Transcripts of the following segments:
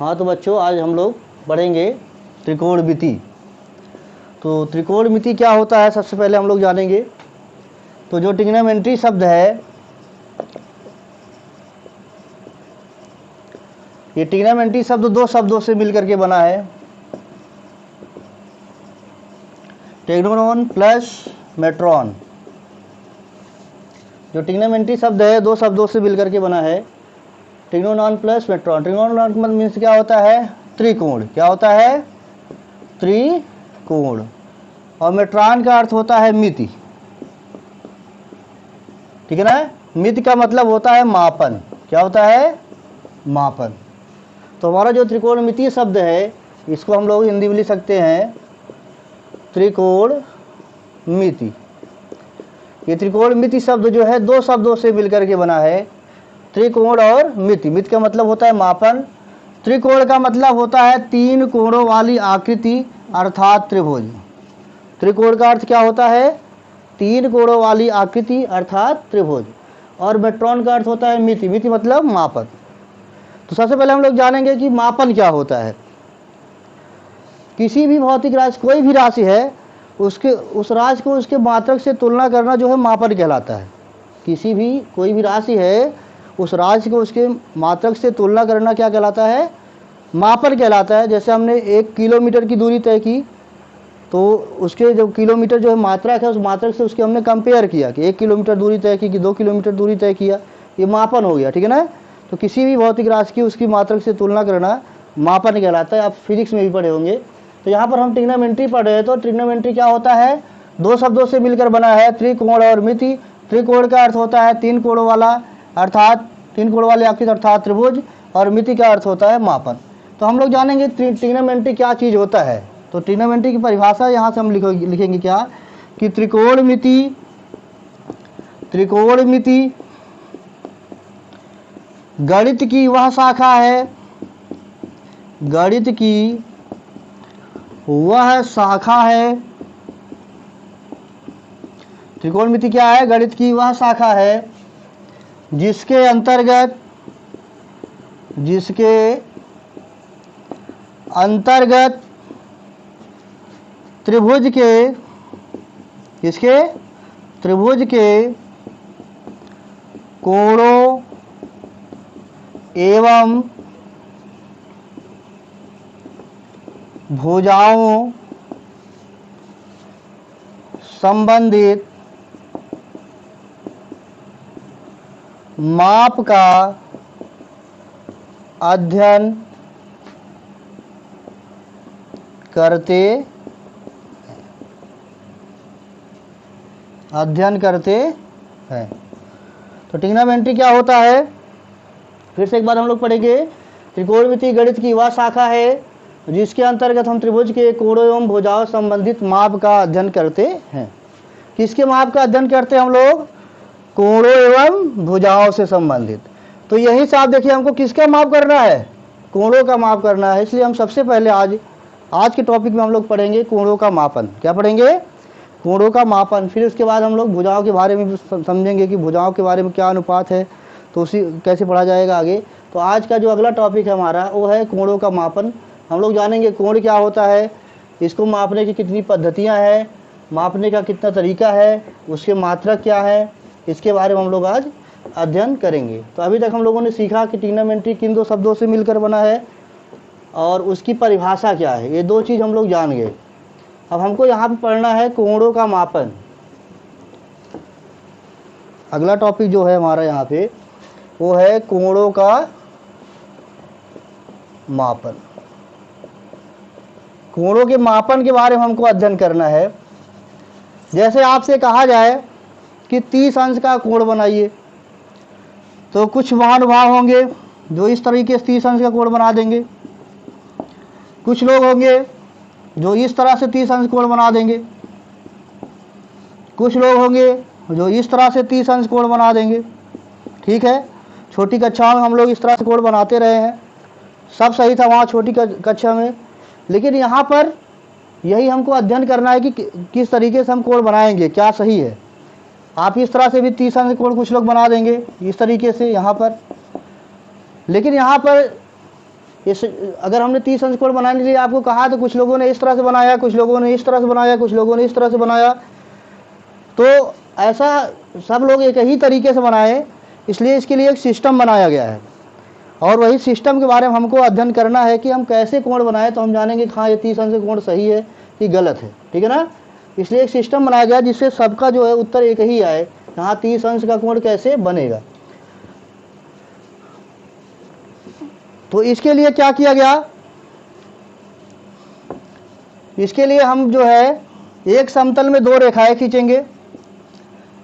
हाँ तो बच्चों, आज हम लोग पढ़ेंगे त्रिकोणमिति। तो त्रिकोणमिति क्या होता है सबसे पहले हम लोग जानेंगे। तो जो ट्रिग्नोमेट्री शब्द है, ये ट्रिग्नोमेट्री शब्द दो शब्दों से मिलकर के बना है, ट्रिग्नोन प्लस मेट्रॉन। जो ट्रिग्नोमेट्री शब्द है दो शब्दों से मिलकर के बना है, ट्रिग्नोन प्लस मेट्रॉन। ट्रिग्नोन मीन्स क्या होता है? त्रिकोण। क्या होता है? त्रिकोण। और मेट्रॉन का अर्थ होता है मिति। ठीक है ना? मिति का मतलब होता है मापन। क्या होता है? मापन। तो हमारा जो त्रिकोणमिति शब्द है, इसको हम लोग हिंदी में लिख सकते हैं त्रिकोणमिति। ये त्रिकोणमिति शब्द जो है दो शब्दों से मिलकर के बना है, त्रिकोण और मिति। मिति का मतलब होता है मापन, त्रिकोण का मतलब होता है तीन कोणों वाली आकृति अर्थात त्रिभुज। त्रिकोण का अर्थ क्या होता है? तीन कोणों वाली आकृति अर्थात त्रिभुज। और मेट्रॉन का अर्थ होता है मिति। मिति मतलब मापन। तो सबसे पहले हम लोग जानेंगे कि मापन क्या होता है। किसी भी भौतिक राशि, कोई भी राशि है, उस राशि को उसके मात्रक से तुलना करना जो है मापन कहलाता है। किसी भी कोई भी राशि है, उस राशि को उसके मात्रक से तुलना करना क्या कहलाता है? मापन कहलाता है। जैसे हमने 1 किलोमीटर की दूरी तय की, तो उसके जो किलोमीटर जो है मात्रक है, उस मात्रक से उसके हमने कंपेयर किया कि 1 किलोमीटर दूरी तय की कि 2 किलोमीटर दूरी तय किया, ये मापन हो गया। ठीक है ना? तो किसी भी भौतिक राशि की उसकी मात्रक से तुलना करना मापन कहलाता है। आप फिजिक्स में भी पढ़े होंगे। तो यहाँ पर हम ट्रिग्नोमेट्री पढ़ रहे हैं। तो ट्रिग्नोमेट्री क्या होता है? दो शब्दों से मिलकर बना है, त्रिकोण और मिति। त्रिकोण का अर्थ होता है तीन कोणों वाला, अर्थात तीन कोण वाली आकृति अर्थात त्रिभुज। और मिति का अर्थ होता है मापन। तो हम लोग जानेंगे ट्रिग्नोमेट्री क्या चीज़ होता है। तो ट्रिग्नोमेट्री की परिभाषा यहाँ से हम लिखेंगे क्या कि त्रिकोणमिति गणित की वह शाखा है, गणित की वह शाखा है। त्रिकोणमिति क्या है? गणित की वह शाखा है जिसके अंतर्गत त्रिभुज के कोणों एवं भुजाओं संबंधित माप का अध्ययन करते हैं। तो ट्रिग्नोमेट्री क्या होता है? फिर से एक बार हम लोग पढ़ेंगे। त्रिकोणमिति गणित की वह शाखा है जिसके अंतर्गत हम त्रिभुज के कोणों एवं भुजाओं संबंधित माप का अध्ययन करते हैं। किसके माप का अध्ययन करते हैं हम लोग? कोणों एवं भुजाओं से संबंधित। तो यही से आप देखिए, हमको किसका माप करना है? कोणों का माप करना है। इसलिए हम सबसे पहले आज के टॉपिक में हम लोग पढ़ेंगे कोणों का मापन। क्या पढ़ेंगे? कोणों का मापन। फिर उसके बाद हम लोग भुजाओं के बारे में भी समझेंगे कि भुजाओं के बारे में क्या अनुपात है, तो उसी कैसे पढ़ा जाएगा आगे। तो आज का जो अगला टॉपिक है हमारा, वो है कोणों का मापन। हम लोग जानेंगे कोण क्या होता है, इसको मापने की कितनी पद्धतियां हैं, मापने का कितना तरीका है, उसके मात्रक क्या है, इसके बारे में हम लोग आज अध्ययन करेंगे। तो अभी तक हम लोगों ने सीखा कि ट्रिग्नोमेट्री किन दो शब्दों से मिलकर बना है और उसकी परिभाषा क्या है। ये दो चीज़ हम लोग जान गए। अब हमको यहाँ पे पढ़ना है कोणों का मापन। अगला टॉपिक जो है हमारा यहाँ पे, वो है कोणों का मापन। कोणों के मापन के बारे में हमको अध्ययन करना है। जैसे आपसे कहा जाए कि 30 अंश का कोण बनाइए, तो कुछ महानुभाव होंगे जो इस तरीके से 30 अंश का कोण बना देंगे। कुछ लोग होंगे जो इस तरह से 30 अंश कोण बना देंगे। कुछ लोग होंगे जो इस तरह से 30 अंश कोण बना देंगे। ठीक है? छोटी कक्षाओं में हम लोग इस तरह से कोण बनाते रहे हैं, सब सही था वहाँ छोटी कक्षा में। लेकिन यहाँ पर यही हमको अध्ययन करना है कि किस तरीके से हम कोण बनाएंगे, क्या सही है। आप इस तरह से भी 30 अंश कोण कुछ लोग बना देंगे इस तरीके से यहाँ पर। लेकिन यहाँ पर इस अगर हमने 30 अंश कोण बनाने के लिए आपको कहा तो कुछ लोगों ने इस तरह से बनाया, कुछ लोगों ने इस तरह से बनाया, कुछ लोगों ने इस तरह से बनाया, तो ऐसा सब लोग एक ही तरीके से बनाए, इसलिए इसके लिए एक सिस्टम बनाया गया है। और वही सिस्टम के बारे में हमको अध्ययन करना है कि हम कैसे कोण बनाए तो हम जानेंगे कि हाँ ये 30 अंश कोण सही है कि गलत है, ठीक है ना। इसलिए एक सिस्टम बनाया गया जिससे सबका जो है उत्तर एक ही आए, यहाँ 30 अंश का कोण कैसे बनेगा। तो इसके लिए क्या किया गया, इसके लिए हम जो है एक समतल में दो रेखाएं खींचेंगे,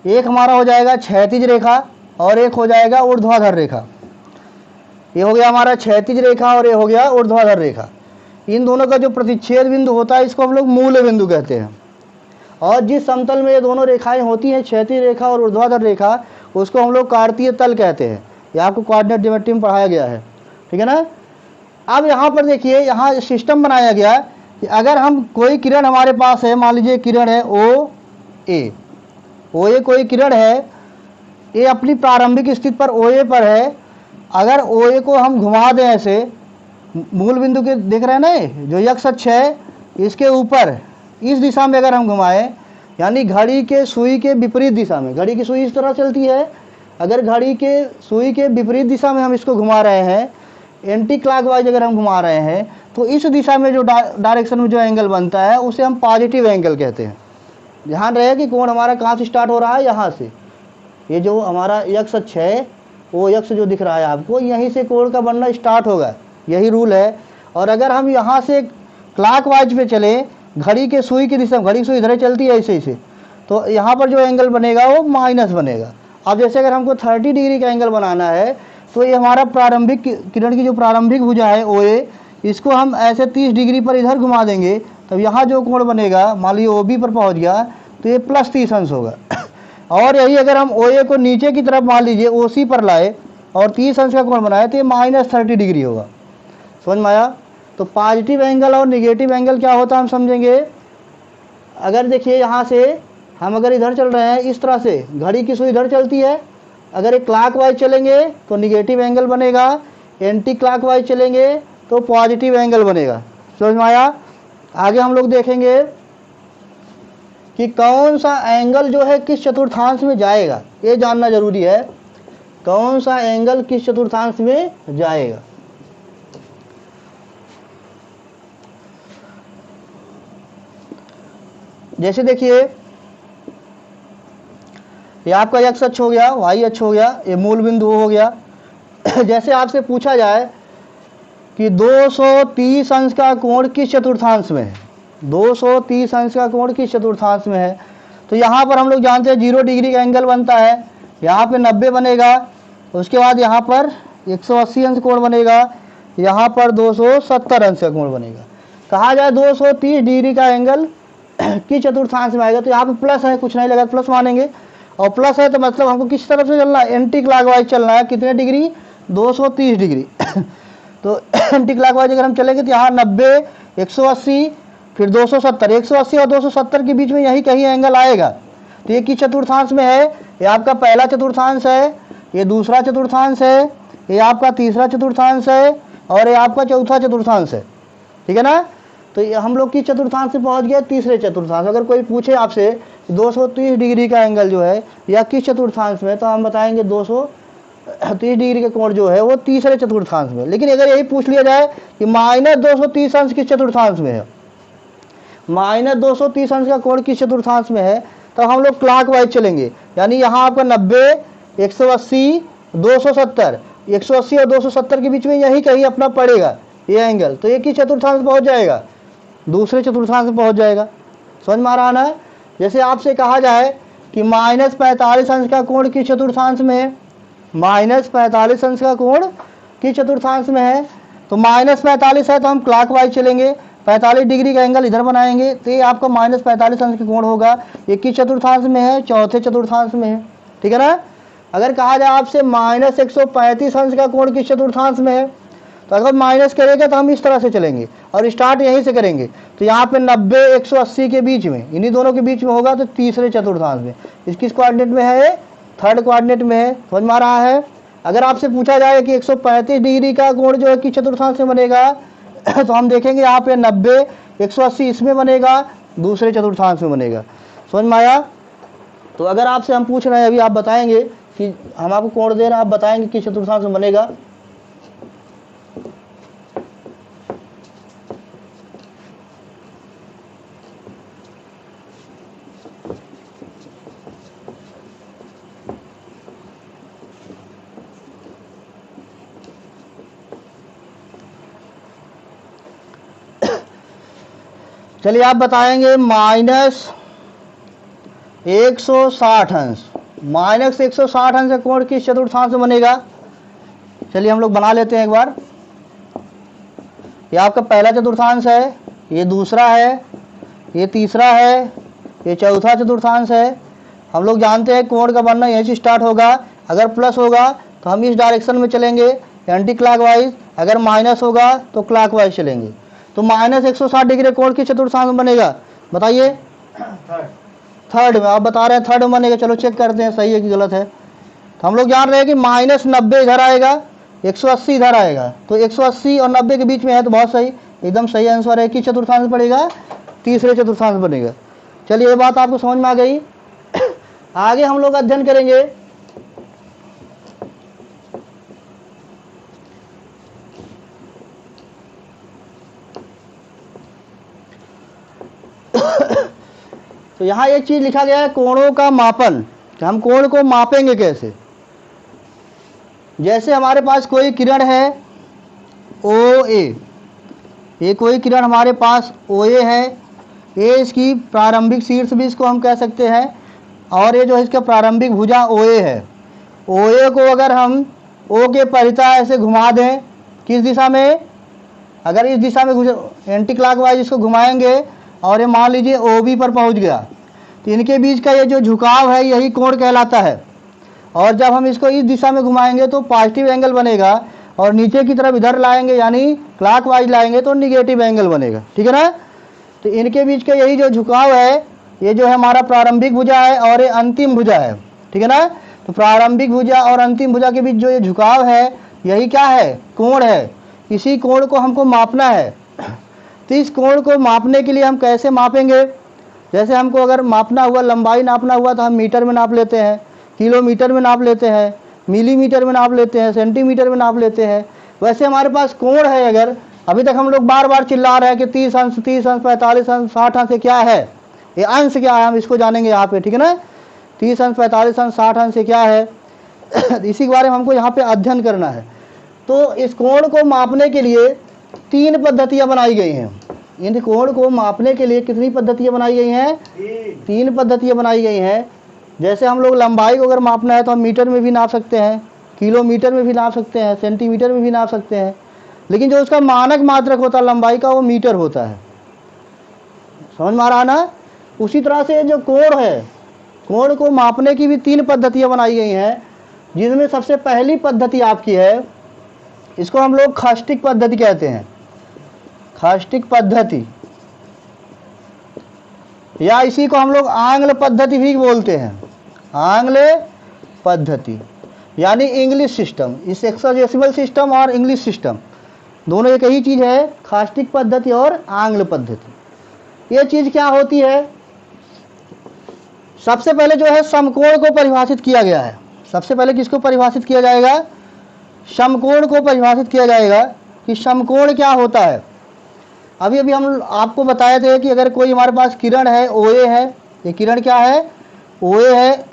एक हमारा हो जाएगा क्षैतिज रेखा और एक हो जाएगा ऊर्ध्वाधर रेखा। ये हो गया हमारा क्षैतिज रेखा और ये हो गया ऊर्ध्वाधर रेखा। इन दोनों का जो प्रतिच्छेद बिंदु होता है इसको हम लोग मूल बिंदु कहते हैं। और जिस समतल में ये दोनों रेखाएं होती हैं, क्षैतिज रेखा और ऊर्ध्वाधर रेखा, उसको हम लोग कार्तीय तल कहते हैं। ये आपको कोऑर्डिनेट ज्योमेट्री में पढ़ाया गया है, ठीक है ना। अब यहाँ पर देखिए, यहाँ सिस्टम बनाया गया कि अगर हम कोई किरण हमारे पास है, मान लीजिए किरण है ओ ए कोई किरण है, ये अपनी प्रारंभिक स्थिति पर ओ ए पर है। अगर ओ ए को हम घुमा दें ऐसे, मूल बिंदु के देख रहे हैं ना, जो यक्ष अक्ष है इसके ऊपर इस दिशा में अगर हम घुमाएं, यानी घड़ी के सुई के विपरीत दिशा में, घड़ी की सुई इस तरह चलती है, अगर घड़ी के सुई के विपरीत दिशा में हम इसको घुमा रहे हैं, एंटी क्लॉकवाइज अगर हम घुमा रहे हैं, तो इस दिशा में जो डायरेक्शन में जो एंगल बनता है उसे हम पॉजिटिव एंगल कहते हैं। ध्यान रहे कि कोण हमारा कहाँ से स्टार्ट हो रहा है, यहाँ से। ये जो हमारा यक्ष अक्ष है, वो यक्ष जो दिख रहा है आपको, यहीं से कोण का बनना स्टार्ट होगा, यही रूल है। और अगर हम यहाँ से क्लॉकवाइज पे चले, घड़ी के सुई की दिशा, घड़ी की सुई इधर चलती है ऐसे, तो यहाँ पर जो एंगल बनेगा वो माइनस बनेगा। अब जैसे अगर हमको 30 डिग्री का एंगल बनाना है, तो ये हमारा प्रारंभिक किरण की जो प्रारंभिक भुजा है ओ ए, इसको हम ऐसे 30 डिग्री पर इधर घुमा देंगे, तब यहाँ जो कोण बनेगा, मान लीजिए ओ बी पर पहुँच गया, तो ये प्लस 30 अंश होगा। और यही अगर हम ओ ए को नीचे की तरफ मान लीजिए ओ सी पर लाए और 30 अंश का कोण बनाए, तो ये माइनस 30 डिग्री होगा। समझ में आया। तो पॉजिटिव एंगल और निगेटिव एंगल क्या होता है हम समझेंगे। अगर देखिए यहाँ से हम अगर इधर चल रहे हैं, इस तरह से घड़ी की सुई इधर चलती है, अगर एक क्लॉकवाइज चलेंगे तो निगेटिव एंगल बनेगा, एंटी क्लॉकवाइज चलेंगे तो पॉजिटिव एंगल बनेगा। समझ में आया। आगे हम लोग देखेंगे कि कौन सा एंगल जो है किस चतुर्थांश में जाएगा, ये जानना जरूरी है। कौन सा एंगल किस चतुर्थांश में जाएगा। जैसे देखिए, ये आपका एक्स अक्ष हो गया, वाई अक्ष हो गया, ये मूल बिंदु हो गया। जैसे आपसे पूछा जाए कि 230 अंश का कोण किस चतुर्थांश में है, 230 अंश का कोण किस चतुर्थांश में है, तो यहाँ पर हम लोग जानते हैं 0 डिग्री का एंगल बनता है, यहाँ पे 90 बनेगा, उसके बाद यहाँ पर 180 अंश कोण बनेगा, यहाँ पर 270 अंश का कोण बनेगा। कहा जाए 230 डिग्री का एंगल किस चतुर्थांश में आएगा, तो यहाँ पे प्लस है, कुछ नहीं लगा, प्लस मानेंगे। और प्लस है तो मतलब हमको किस तरफ से चलना है, एंटी क्लॉकवाइज चलना है। कितने डिग्री, 230 डिग्री। तो एंटी क्लॉकवाइज अगर हम चलेंगे तो यहाँ 90, 180, फिर 270, 180 और 270 के बीच में यही कहीं एंगल आएगा। तो ये किस चतुर्थांश में है, ये आपका पहला चतुर्थांश है, ये दूसरा चतुर्थांश है, ये आपका तीसरा चतुर्थांश है और ये आपका चौथा चतुर्थांश है, ठीक है ना। तो ये हम लोग किस चतुर्थांश से पहुंच गए, तीसरे चतुर्थांश। अगर कोई पूछे आपसे 230 डिग्री का एंगल जो है या किस चतुर्थांश में, तो हम बताएंगे 230 डिग्री का कोण जो है वो तीसरे चतुर्थांश में। लेकिन अगर यही पूछ लिया जाए कि माइनस 230 अंश किस चतुर्थांश में है, माइनस 230 अंश का कोण किस चतुर्थांश में है, तो हम लोग क्लॉकवाइज चलेंगे। यानी यहाँ आपका 90, 180, 270, 180 और 270 के बीच में यही कहीं अपना पड़ेगा ये एंगल। तो ये किस चतुर्थांश पहुँच जाएगा, दूसरे चतुर्थांश में पहुँच जाएगा। समझ में आ रहा है। जैसे आपसे कहा जाए कि माइनस 45 अंश का कोण किस चतुर्थांश में है, माइनस 45 अंश का कोण किस चतुर्थांश में है, तो माइनस 45 है तो हम क्लॉकवाइज चलेंगे, 45 डिग्री का एंगल इधर बनाएंगे, तो ये आपका माइनस 45 अंश का कोण होगा। ये किस चतुर्थांश में है, चौथे चतुर्थांश में है, ठीक है ना। अगर कहा जाए आपसे माइनस 135 अंश का कोण किस चतुर्थांश में है, तो अगर माइनस करेगा तो हम इस तरह से चलेंगे और स्टार्ट यहीं से करेंगे। तो यहाँ पे 90, 180 के बीच में, इन्हीं दोनों के बीच में होगा, तो तीसरे चतुर्थांश में। इसकिस कोऑर्डिनेट में है, थर्ड कोऑर्डिनेट में है। समझ में आ रहा है। अगर आपसे पूछा जाए कि 135 डिग्री का कोण जो है किस चतुर्थांश में बनेगा तो हम देखेंगे यहाँ पे 90, 180 इसमें बनेगा, दूसरे चतुर्थांश में बनेगा। समझ में आया? तो अगर आपसे हम पूछ रहे हैं, अभी आप बताएंगे कि हम आपको कोण दे रहे हैं, आप बताएंगे किस चतुर्थांश में बनेगा। चलिए आप बताएंगे -160 अंश। -160 अंश का कोण किस चतुर्थांश में बनेगा? चलिए हम लोग बना लेते हैं एक बार। ये आपका पहला चतुर्थांश है, ये दूसरा है, ये तीसरा है, ये चौथा चतुर्थांश है। हम लोग जानते हैं कोण का बनना यहीं से स्टार्ट होगा। अगर प्लस होगा तो हम इस डायरेक्शन में चलेंगे एंटी क्लॉकवाइज, अगर माइनस होगा तो क्लॉकवाइज चलेंगे। तो -160 डिग्री कोण किस चतुर्थांश में बनेगा बताइए? थर्ड में। आप बता रहे हैं थर्ड में बनेगा। चलो चेक करते हैं सही है कि गलत है। तो हम लोग जान रहे हैं कि -90 इधर आएगा, 180 इधर आएगा, तो 180 और 90 के बीच में है, तो बहुत सही, एकदम सही आंसर है। किस चतुर्थांश में पड़ेगा? तीसरे चतुर्थांश में बनेगा। चलिए ये बात आपको समझ में आ गई। आगे हम लोग अध्ययन करेंगे तो यहाँ एक चीज लिखा गया है, कोणों का मापन। कि हम कोण को मापेंगे कैसे? जैसे हमारे पास कोई किरण है OA, ये कोई किरण हमारे पास OA है, ये इसकी प्रारंभिक शीर्ष भी इसको हम कह सकते हैं, और ये जो इसका प्रारंभिक भुजा OA है। OA को अगर हम O के परिता ऐसे घुमा दें, किस दिशा में? अगर इस दिशा में एंटी क्लॉकवाइज इसको घुमाएंगे और ये मान लीजिए OB पर पहुंच गया, तो इनके बीच का ये जो झुकाव है यही कोण कहलाता है। और जब हम इसको इस दिशा में घुमाएंगे तो पॉजिटिव एंगल बनेगा, और नीचे की तरफ इधर लाएंगे यानी क्लॉकवाइज लाएंगे तो निगेटिव एंगल बनेगा। ठीक है ना? तो इनके बीच का यही जो झुकाव है, ये जो है हमारा प्रारंभिक भुजा है और ये अंतिम भुजा है। ठीक है ना? तो प्रारंभिक भुजा और अंतिम भुजा के बीच जो ये झुकाव है यही क्या है? कोण है। इसी कोण को हमको मापना है। तो इस कोण को मापने के लिए हम कैसे मापेंगे? जैसे हमको अगर मापना हुआ, लंबाई नापना हुआ, तो हम मीटर में नाप लेते हैं, किलोमीटर में नाप लेते हैं, मिलीमीटर में नाप लेते हैं, सेंटीमीटर में नाप लेते हैं। वैसे हमारे पास कोण है, अगर अभी तक हम लोग बार बार चिल्ला रहे हैं कि 30 अंश, 30 अंश, 45 अंश, 60 अंश, क्या है ये? अंश क्या है हम इसको जानेंगे यहाँ पे। ठीक है ना? 30 अंश, 45 अंश, 60 अंश क्या है? इसी के बारे में हमको यहाँ पे अध्ययन करना है। तो इस कोण को मापने के लिए 3 पद्धतियाँ बनाई गई हैं। इन कोण को मापने के लिए कितनी पद्धतियाँ बनाई गई हैं? 3 पद्धतियाँ बनाई गई हैं। जैसे हम लोग लंबाई को अगर मापना है तो हम मीटर में भी नाप सकते हैं, किलोमीटर में भी नाप सकते हैं, सेंटीमीटर में भी नाप सकते हैं, लेकिन जो उसका मानक मात्रक होता है लंबाई का वो मीटर होता है। समझ में आ रहा ना? उसी तरह से जो कोण है, कोण को मापने की भी 3 पद्धतियाँ बनाई गई हैं, जिनमें सबसे पहली पद्धति आपकी है, इसको हम लोग खास्टिक पद्धति कहते हैं। खास्टिक पद्धति, या इसी को हम लोग आंग्ल पद्धति भी बोलते हैं। आंग्ल पद्धति यानी इंग्लिश सिस्टम। इस हेक्साडेसिमल सिस्टम और इंग्लिश सिस्टम दोनों एक ही चीज है, खास्टिक पद्धति और आंग्ल पद्धति। ये चीज क्या होती है? सबसे पहले जो है समकोण को परिभाषित किया गया है। सबसे पहले किसको परिभाषित किया जाएगा? समकोण को परिभाषित किया जाएगा कि समकोण क्या होता है। अभी अभी हम आपको बताए थे कि अगर कोई हमारे पास किरण है, OA है, ये किरण क्या है? OA है,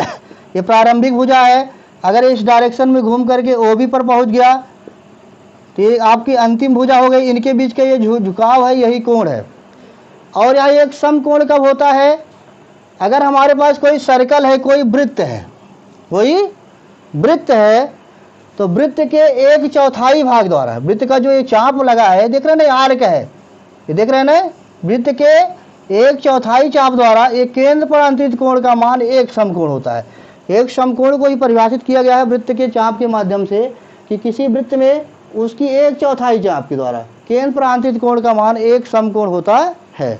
ये प्रारंभिक भुजा है। अगर इस डायरेक्शन में घूम करके OB पर पहुंच गया तो ये आपकी अंतिम भुजा हो गई। इनके बीच का ये झुकाव है, यही कोण है। और यहाँ एक समकोण कब होता है? अगर हमारे पास कोई सर्कल है, कोई वृत्त है, कोई वृत्त है, तो वृत्त के 1/4 भाग द्वारा, वृत्त का जो ये चाप लगा है, देख रहे हैं ना, आर्क है, ये देख रहे हैं ना, वृत्त के 1/4 चाप द्वारा एक केंद्र पर अंतरित कोण का मान एक समकोण होता है। एक समकोण को ही परिभाषित किया गया है वृत्त के चाप के माध्यम से कि किसी वृत्त में उसकी 1/4 चाप के द्वारा केंद्र पर अंतरित कोण का मान एक समकोण होता है।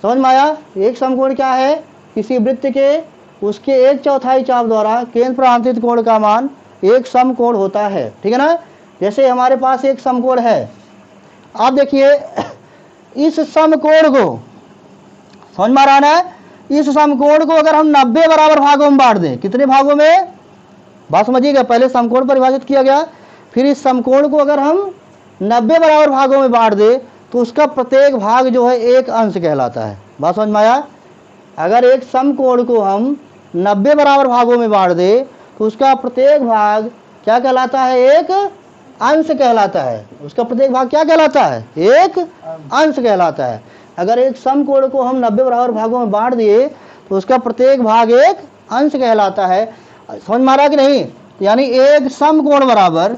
समझ में आया? एक समकोण क्या है? किसी वृत्त के उसके 1/4 चाप द्वारा केंद्र पर अंतरित कोण का मान एक समकोण होता है, ठीक है ना। जैसे हमारे पास एक समकोण है, आप देखिए इस समकोण को, समझ में आ रहा है, इस समकोण को अगर हम 90 बराबर भागों में बांट दें, कितने भागों में, बात समझिएगा, पहले समकोण परिभाषित किया गया, फिर इस समकोण को अगर हम 90 बराबर भागों में बांट दें तो उसका प्रत्येक भाग जो है एक अंश कहलाता है। बात समझ में आया। अगर एक समकोण को हम 90 बराबर भागों में बांट दें तो उसका प्रत्येक भाग क्या कहलाता है, एक अंश कहलाता है। उसका प्रत्येक भाग क्या कहलाता है, एक अंश कहलाता है। अगर एक समकोण को हम 90 बराबर भागों में बांट दिए तो उसका प्रत्येक भाग एक अंश कहलाता है। समझ में आ रहा कि नहीं। यानी एक समकोण बराबर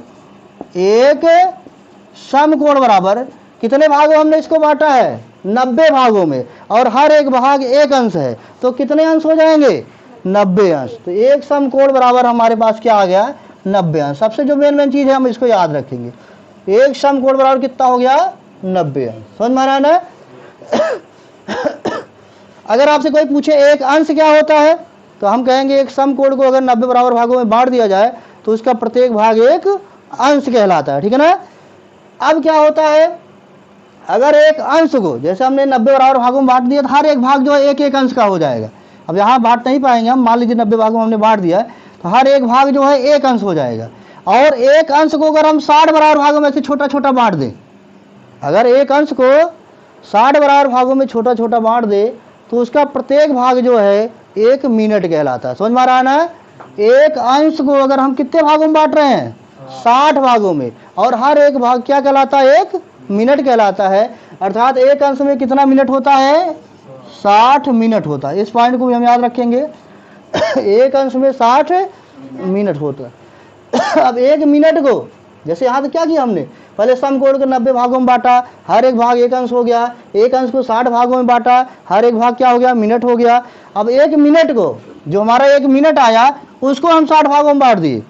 कितने भागों हमने इसको बांटा है, 90 भागों में, और हर एक भाग एक अंश है, तो कितने अंश हो जाएंगे, 90 अंश। तो एक समकोण बराबर हमारे पास क्या आ गया, 90 अंश। सबसे जो मेन चीज है हम इसको याद रखेंगे, एक समकोण बराबर कितना हो गया, 90 अंश। समझ में आ रहा है ना। अगर आपसे कोई पूछे एक अंश क्या होता है, तो हम कहेंगे एक समकोण को अगर 90 बराबर भागों में बांट दिया जाए तो उसका प्रत्येक भाग एक अंश कहलाता है, ठीक है ना। अब क्या होता है, अगर एक अंश को जैसे हमने 90 बराबर भागों में बांट दिया तो हर एक भाग जो है एक एक अंश का हो जाएगा। अब यहाँ बांट नहीं पाएंगे हम, मान लीजिए 90 भागों में हमने बांट दिया तो हर एक भाग जो है एक अंश हो जाएगा। और एक अंश को अगर हम 60 बराबर भागों में से छोटा छोटा बांट दें, अगर एक अंश को 60 बराबर भागों में छोटा छोटा बांट दे तो उसका प्रत्येक भाग जो है एक मिनट कहलाता है। समझ में आ रहा है ना। एक अंश को अगर हम कितने भागों में बांट रहे हैं, 60 भागों में, और हर एक भाग क्या कहलाता है, एक मिनट कहलाता है। अर्थात एक अंश में कितना मिनट होता है, 60 मिनट होता है। इस पॉइंट को भी हम याद रखेंगे। एक अंश में 60 मिनट होता है। अब एक मिनट को जैसे यहाँ क्या किया हमने, पहले समकोण को 90 भागों में बांटा, हर एक भाग एक अंश हो गया। एक अंश को 60 भागों में बांटा, हर एक भाग क्या हो गया, मिनट हो गया। अब एक मिनट को, जो हमारा एक मिनट आया उसको हम 60 भागों में बांट दिए।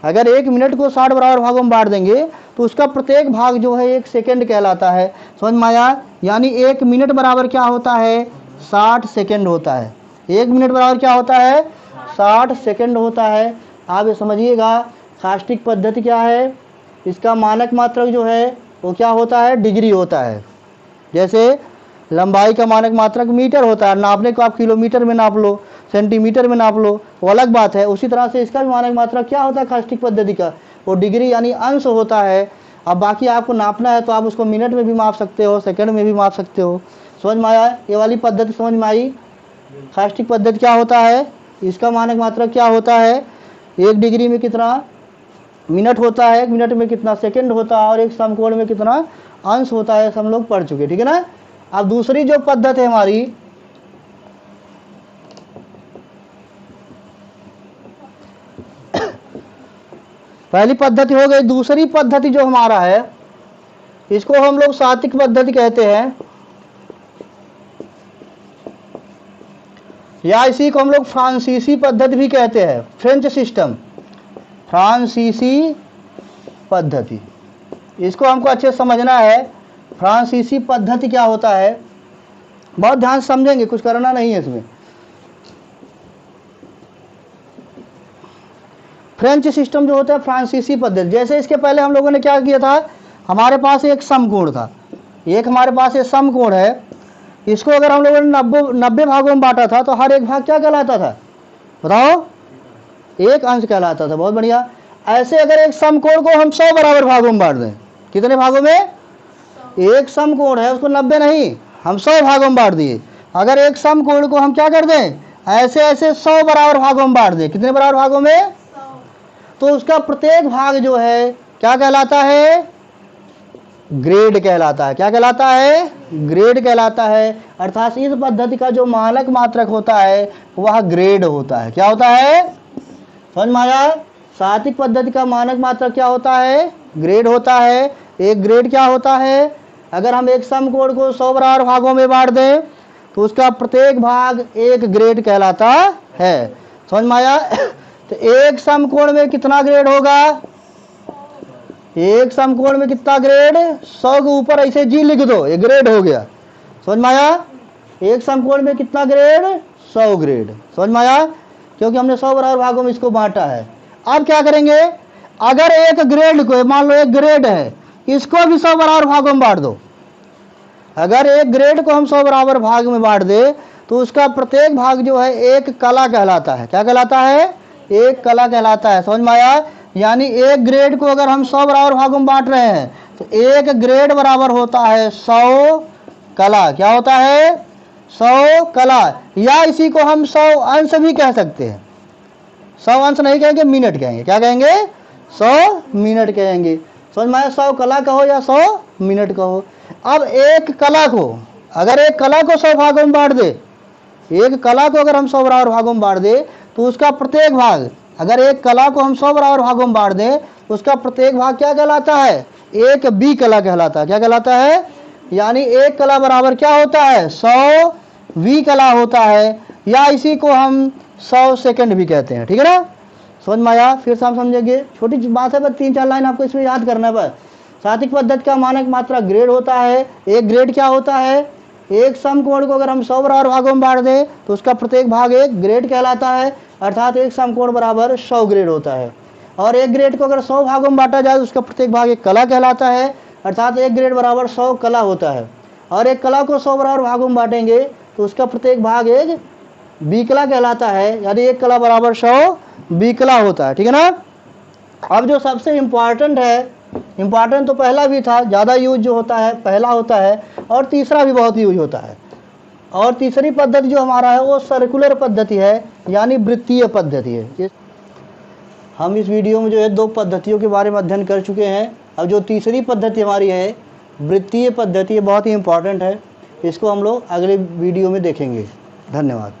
अगर एक मिनट को 60 बराबर भागों में बांट देंगे तो उसका प्रत्येक भाग जो है एक सेकंड कहलाता है। समझ में आया। यानी एक मिनट बराबर क्या होता है, 60 सेकंड होता है। एक मिनट बराबर क्या होता है, 60 सेकंड होता है। आप ये समझिएगा कास्टिक पद्धति क्या है, इसका मानक मात्रक जो है वो क्या होता है, डिग्री होता है। जैसे लंबाई का मानक मात्रक मीटर होता है, नापने को आप किलोमीटर में नाप लो, सेंटीमीटर में नाप लो, वो अलग बात है। उसी तरह से इसका भी मानक मात्रक क्या होता है कास्टिक पद्धति का, वो डिग्री यानी अंश होता है। अब बाकी आपको नापना है तो आप उसको मिनट में भी माप सकते हो, सेकंड में भी माप सकते हो। समझ में आया, ये वाली पद्धति समझ में आई। कास्टिक पद्धति क्या होता है, इसका मानक मात्रक क्या होता है, एक डिग्री में कितना मिनट होता है, एक मिनट में कितना सेकंड होता है, और एक समकोण में कितना अंश होता है, हम लोग पढ़ चुके, ठीक है ना। अब दूसरी जो पद्धति है हमारी, पहली पद्धति हो गई। दूसरी पद्धति जो हमारा है इसको हम लोग सात्विक पद्धति कहते हैं, या इसी को हम लोग फ्रांसीसी पद्धति भी कहते हैं, फ्रेंच सिस्टम, फ्रांसीसी पद्धति। इसको हमको अच्छे से समझना है। फ्रांसीसी पद्धति क्या होता है, बहुत ध्यान से समझेंगे, कुछ करना नहीं है इसमें। फ्रेंच सिस्टम जो होता है फ्रांसीसी पद्धति, जैसे इसके पहले हम लोगों ने क्या किया था, हमारे पास एक समकोण था, एक हमारे पास एक समकोण है, इसको अगर हम लोगों ने 90 भागों में बांटा था तो हर एक भाग क्या कहलाता था, बताओ, एक अंश कहलाता था। बहुत बढ़िया। ऐसे अगर एक समकोण को हम 100 बराबर भागों में बांट दें, कितने भागों में, एक समकोण है उसको 90 नहीं, हम 100 भागों में बांट दिए। अगर एक समकोण को हम क्या कर दें, ऐसे ऐसे 100 बराबर भागों में बांट दें, कितने बराबर भागों में, तो उसका प्रत्येक भाग जो है क्या कहलाता है, ग्रेड कहलाता है। क्या कहलाता है, ग्रेड कहलाता है। अर्थात इस पद्धति का जो मानक मात्रक होता है वह ग्रेड होता है। क्या होता है, समझ में आया। सात्विक पद्धति का मानक मात्रक क्या होता है, ग्रेड होता है। एक ग्रेड क्या होता है, अगर हम एक समकोण को 100 बराबर भागों में बांट दें तो उसका प्रत्येक भाग एक ग्रेड कहलाता है। समझ में आया। तो एक समकोण में कितना ग्रेड होगा, एक समकोण में कितना ग्रेड, 100 के ऊपर ऐसे जी लिख दो, ये ग्रेड हो गया। समझ में आया। एक समकोण में कितना ग्रेड, 100 ग्रेड। समझ में आया, क्योंकि हमने 100 बराबर भागों में इसको बांटा है। अब क्या करेंगे, अगर एक ग्रेड को, मान लो एक ग्रेड है, इसको भी 100 बराबर भागों में बांट दो। अगर एक ग्रेड को हम 100 बराबर भाग में बांट दे तो उसका प्रत्येक भाग जो है एक कला कहलाता है। क्या कहलाता है? एक कला कहलाता है। समझ में आया? यानी एक ग्रेड को अगर हम 100 बराबर भागों में बांट रहे हैं तो एक ग्रेड बराबर होता है 100 कला। क्या होता है? 100 कला। या इसी को हम 100 अंश भी कह सकते हैं। 100 अंश नहीं कहेंगे, मिनट कहेंगे। क्या कहेंगे? 100 मिनट कहेंगे। समझ में आया? 100 कला कहो या 100 मिनट कहो। अब एक कला को, अगर एक कला को 100 भागों में बांट दे, एक कला को अगर हम 100 बराबर भागों में बांट दे तो उसका प्रत्येक भाग, अगर एक कला को हम 100 बराबर भागों में बांट दें तो उसका प्रत्येक भाग क्या कहलाता है? एक बी कला कहलाता है। क्या कहलाता है? यानी एक कला बराबर क्या होता है? 100 वी कला होता है। या इसी को हम 100 सेकंड भी कहते हैं। ठीक है ना? समझ में आया? फिर से हम समझेंगे, छोटी बात है, बस 3-4 लाइन आपको इसमें याद करना है। बस सातिक पद्धति का मानक मात्रा ग्रेड होता है। एक ग्रेड क्या होता है? एक समकोण को अगर हम 100 बराबर भागों में बांट दें तो उसका प्रत्येक भाग एक ग्रेड कहलाता है, अर्थात एक समकोण बराबर 100 ग्रेड होता है। और एक ग्रेड को अगर 100 भागों में बांटा जाए तो उसका प्रत्येक भाग एक कला कहलाता है, अर्थात एक ग्रेड बराबर 100 कला होता है। और एक कला को 100 बराबर भागों में बांटेंगे तो उसका प्रत्येक भाग एक बी कला कहलाता है, यानी एक कला बराबर 100 बी कला होता है। ठीक है ना? अब जो सबसे इम्पॉर्टेंट है, इम्पॉर्टेंट तो पहला भी था, ज़्यादा यूज जो होता है पहला होता है, और तीसरा भी बहुत यूज होता है। और तीसरी पद्धति जो हमारा है वो सर्कुलर पद्धति है, यानी वृत्तीय पद्धति है। हम इस वीडियो में जो है 2 पद्धतियों के बारे में अध्ययन कर चुके हैं। अब जो तीसरी पद्धति हमारी है वृत्तीय पद्धति, बहुत ही इम्पॉर्टेंट है। इसको हम लोग अगले वीडियो में देखेंगे। धन्यवाद।